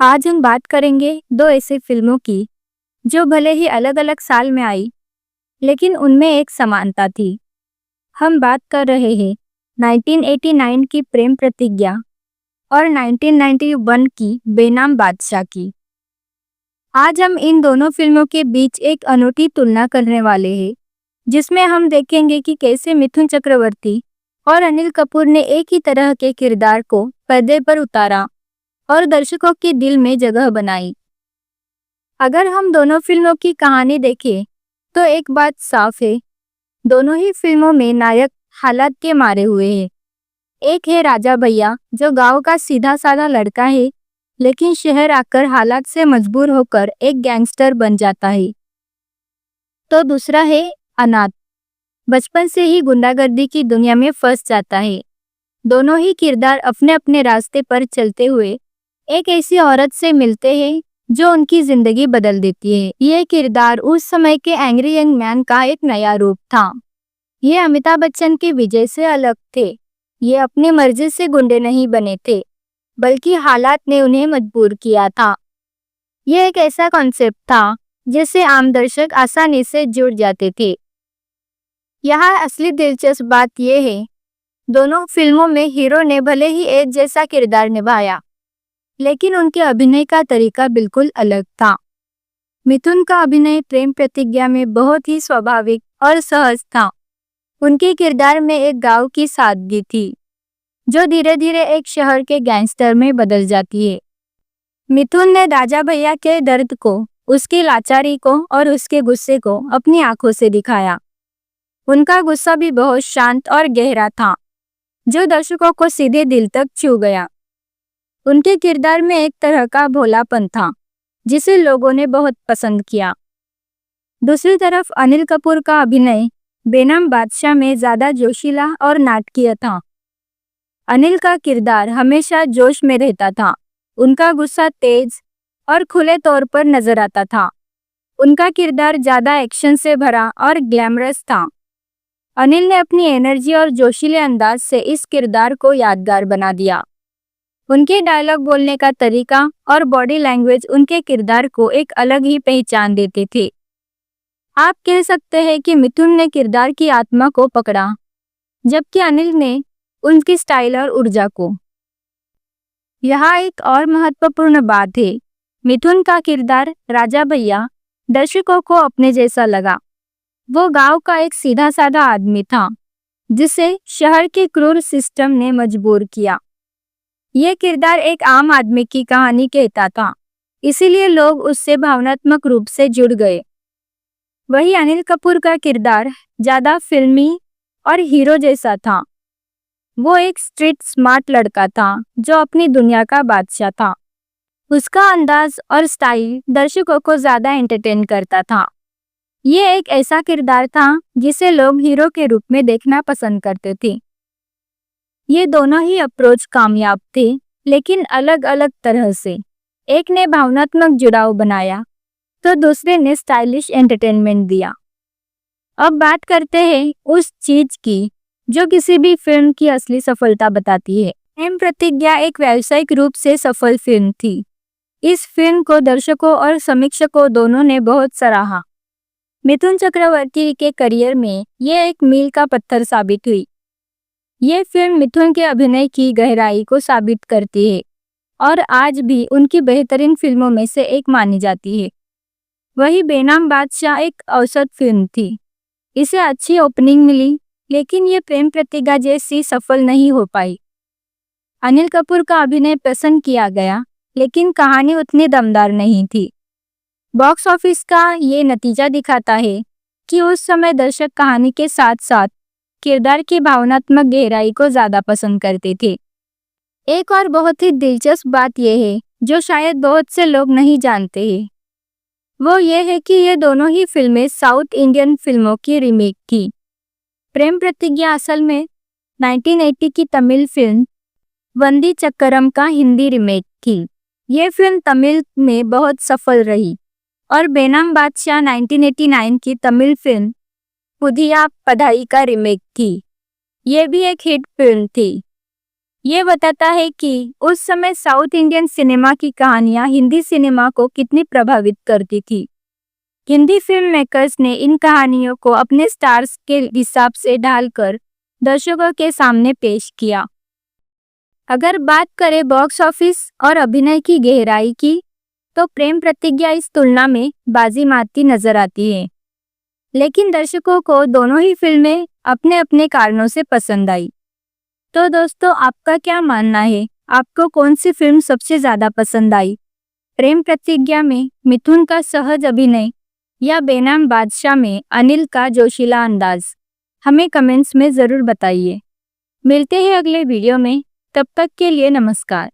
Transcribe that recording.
आज हम बात करेंगे दो ऐसी फिल्मों की जो भले ही अलग-अलग साल में आई, लेकिन उनमें एक समानता थी। हम बात कर रहे हैं 1989 की प्रेम प्रतिज्ञा और 1991 की बेनाम बादशाह की। आज हम इन दोनों फिल्मों के बीच एक अनूठी तुलना करने वाले हैं, जिसमें हम देखेंगे कि कैसे मिथुन चक्रवर्ती और अनिल कपूर ने एक ही तरह के किरदार को पर्दे पर उतारा और दर्शकों के दिल में जगह बनाई। अगर हम दोनों फिल्मों की कहानी देखें, तो एक बात साफ है, दोनों ही फिल्मों में नायक हालात के मारे हुए हैं। एक है राजा भैया, जो गांव का सीधा साधा लड़का है, लेकिन शहर आकर हालात से मजबूर होकर एक गैंगस्टर बन जाता है। तो दूसरा है अनाथ, बचपन से ही गुंडागर्दी की दुनिया में फंस जाता है। दोनों ही किरदार अपने अपने रास्ते पर चलते हुए एक ऐसी औरत से मिलते हैं जो उनकी जिंदगी बदल देती है। ये किरदार उस समय के एंग्री यंग मैन का एक नया रूप था। ये अमिताभ बच्चन के विजय से अलग थे। ये अपनी मर्जी से गुंडे नहीं बने थे, बल्कि हालात ने उन्हें मजबूर किया था। ये एक ऐसा कॉन्सेप्ट था जिससे आम दर्शक आसानी से जुड़ जाते थे। यहाँ असली दिलचस्प बात यह है, दोनों फिल्मों में हीरो ने भले ही एक जैसा किरदार निभाया, लेकिन उनके अभिनय का तरीका बिल्कुल अलग था। मिथुन का अभिनय प्रेम प्रतिज्ञा में बहुत ही स्वाभाविक और सहज था। उनके किरदार में एक गांव की सादगी थी, जो धीरे धीरे एक शहर के गैंगस्टर में बदल जाती है। मिथुन ने राजा भैया के दर्द को, उसकी लाचारी को और उसके गुस्से को अपनी आंखों से दिखाया। उनका गुस्सा भी बहुत शांत और गहरा था, जो दर्शकों को सीधे दिल तक छू गया। उनके किरदार में एक तरह का भोलापन था, जिसे लोगों ने बहुत पसंद किया। दूसरी तरफ अनिल कपूर का अभिनय बेनाम बादशाह में ज्यादा जोशीला और नाटकीय था। अनिल का किरदार हमेशा जोश में रहता था। उनका गुस्सा तेज और खुले तौर पर नजर आता था। उनका किरदार ज्यादा एक्शन से भरा और ग्लैमरस था। अनिल ने अपनी एनर्जी और जोशीले अंदाज से इस किरदार को यादगार बना दिया। उनके डायलॉग बोलने का तरीका और बॉडी लैंग्वेज उनके किरदार को एक अलग ही पहचान देते थे। आप कह सकते हैं कि मिथुन ने किरदार की आत्मा को पकड़ा, जबकि अनिल ने उनकी स्टाइल और ऊर्जा को। यहाँ एक और महत्वपूर्ण बात है, मिथुन का किरदार राजा भैया दर्शकों को अपने जैसा लगा। वो गांव का एक सीधा साधा आदमी था, जिसे शहर के क्रूर सिस्टम ने मजबूर किया। ये किरदार एक आम आदमी की कहानी कहता था, इसीलिए लोग उससे भावनात्मक रूप से जुड़ गए। वही अनिल कपूर का किरदार ज्यादा फिल्मी और हीरो जैसा था। वो एक स्ट्रीट स्मार्ट लड़का था, जो अपनी दुनिया का बादशाह था। उसका अंदाज और स्टाइल दर्शकों को ज्यादा एंटरटेन करता था। ये एक ऐसा किरदार था जिसे लोग हीरो के रूप में देखना पसंद करते थे। ये दोनों ही अप्रोच कामयाब थे, लेकिन अलग अलग तरह से। एक ने भावनात्मक जुड़ाव बनाया, तो दूसरे ने स्टाइलिश एंटरटेनमेंट दिया। अब बात करते हैं उस चीज की जो किसी भी फिल्म की असली सफलता बताती है। प्रेम प्रतिज्ञा एक व्यावसायिक रूप से सफल फिल्म थी। इस फिल्म को दर्शकों और समीक्षकों दोनों ने बहुत सराहा। मिथुन चक्रवर्ती के करियर में यह एक मील का पत्थर साबित हुई। ये फिल्म मिथुन के अभिनय की गहराई को साबित करती है और आज भी उनकी बेहतरीन फिल्मों में से एक मानी जाती है। वही बेनाम बादशाह एक औसत फिल्म थी। इसे अच्छी ओपनिंग मिली, लेकिन ये प्रेम प्रतिज्ञा जैसी सफल नहीं हो पाई। अनिल कपूर का अभिनय पसंद किया गया, लेकिन कहानी उतनी दमदार नहीं थी। बॉक्स ऑफिस का ये नतीजा दिखाता है कि उस समय दर्शक कहानी के साथ साथ किरदार की भावनात्मक गहराई को ज्यादा पसंद करते थे। एक और बहुत ही दिलचस्प बात यह है, जो शायद बहुत से लोग नहीं जानते हैं, वो ये है कि ये दोनों ही फिल्में साउथ इंडियन फिल्मों की रीमेक थी। प्रेम प्रतिज्ञा असल में 1980 की तमिल फिल्म वंदी चक्करम का हिंदी रीमेक थी। ये फिल्म तमिल में बहुत सफल रही और बेनाम बादशाह 1989 की तमिल फिल्म पुधिया पढ़ाई का रीमेक थी। ये भी एक हिट फिल्म थी। ये बताता है कि उस समय साउथ इंडियन सिनेमा की कहानियां हिंदी सिनेमा को कितनी प्रभावित करती थी। हिंदी फिल्म मेकर्स ने इन कहानियों को अपने स्टार्स के हिसाब से ढालकर दर्शकों के सामने पेश किया। अगर बात करें बॉक्स ऑफिस और अभिनय की गहराई की, तो प्रेम प्रतिज्ञा इस तुलना में बाजी मारती नजर आती है। लेकिन दर्शकों को दोनों ही फिल्में अपने अपने कारणों से पसंद आई। तो दोस्तों, आपका क्या मानना है? आपको कौन सी फिल्म सबसे ज्यादा पसंद आई? प्रेम प्रतिज्ञा में मिथुन का सहज अभिनय या बेनाम बादशाह में अनिल का जोशीला अंदाज? हमें कमेंट्स में जरूर बताइए। मिलते हैं अगले वीडियो में, तब तक के लिए नमस्कार।